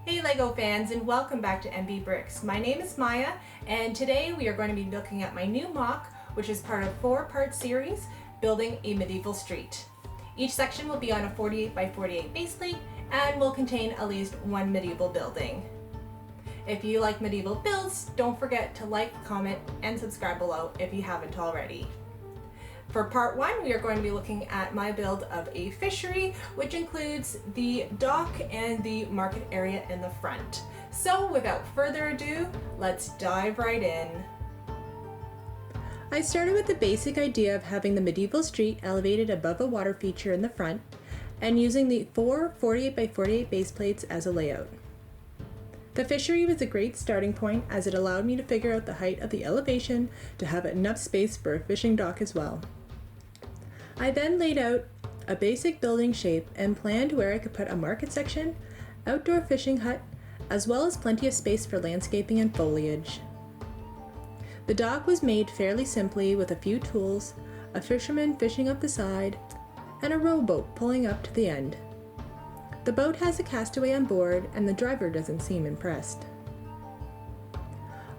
Hey LEGO fans, and welcome back to MB Bricks. My name is Maya, and today we are going to be looking at my new MOC, which is part of a 4-part series, Building a Medieval Street. Each section will be on a 48 by 48 base plate and will contain at least one medieval building. If you like medieval builds, don't forget to like, comment, and subscribe below if you haven't already. For part 1, we are going to be looking at my build of a fishery, which includes the dock and the market area in the front. So without further ado, let's dive right in. I started with the basic idea of having the medieval street elevated above a water feature in the front and using the 4 48 by 48 base plates as a layout. The fishery was a great starting point as it allowed me to figure out the height of the elevation to have enough space for a fishing dock as well. I then laid out a basic building shape and planned where I could put a market section, outdoor fishing hut, as well as plenty of space for landscaping and foliage. The dock was made fairly simply with a few tools, a fisherman fishing up the side, and a rowboat pulling up to the end. The boat has a castaway on board and the driver doesn't seem impressed.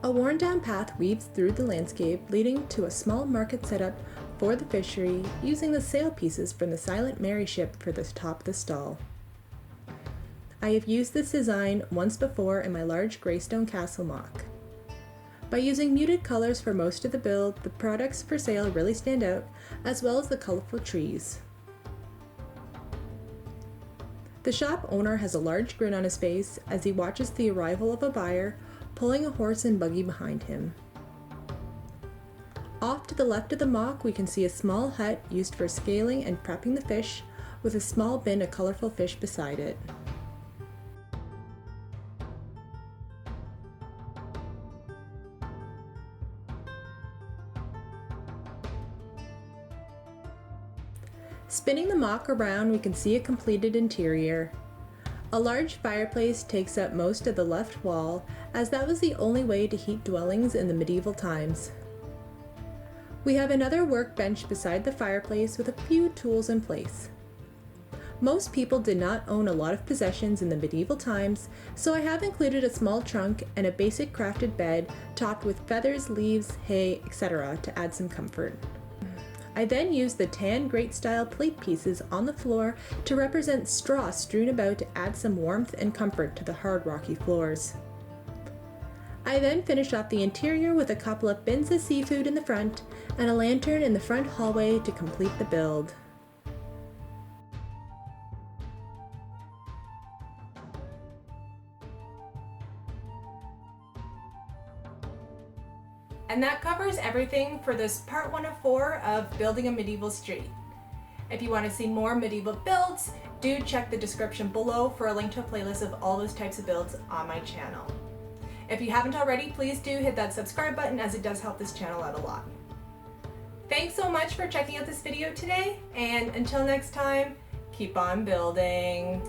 A worn-down path weaves through the landscape, leading to a small market setup for the fishery, using the sail pieces from the Silent Mary ship for the top of the stall. I have used this design once before in my large Greystone Castle MOC. By using muted colors for most of the build, the products for sale really stand out, as well as the colorful trees. The shop owner has a large grin on his face as he watches the arrival of a buyer, pulling a horse and buggy behind him. Off to the left of the MOC, we can see a small hut used for scaling and prepping the fish, with a small bin of colorful fish beside it. Spinning the MOC around, we can see a completed interior. A large fireplace takes up most of the left wall, as that was the only way to heat dwellings in the medieval times. We have another workbench beside the fireplace with a few tools in place. Most people did not own a lot of possessions in the medieval times, so I have included a small trunk and a basic crafted bed topped with feathers, leaves, hay, etc. to add some comfort. I then used the tan grate style plate pieces on the floor to represent straw strewn about to add some warmth and comfort to the hard rocky floors. I then finished off the interior with a couple of bins of seafood in the front and a lantern in the front hallway to complete the build. And that covers everything for this part 1 of 4 of building a medieval street. If you want to see more medieval builds, do check the description below for a link to a playlist of all those types of builds on my channel. If you haven't already, please do hit that subscribe button as it does help this channel out a lot. Thanks so much for checking out this video today, and until next time, keep on building.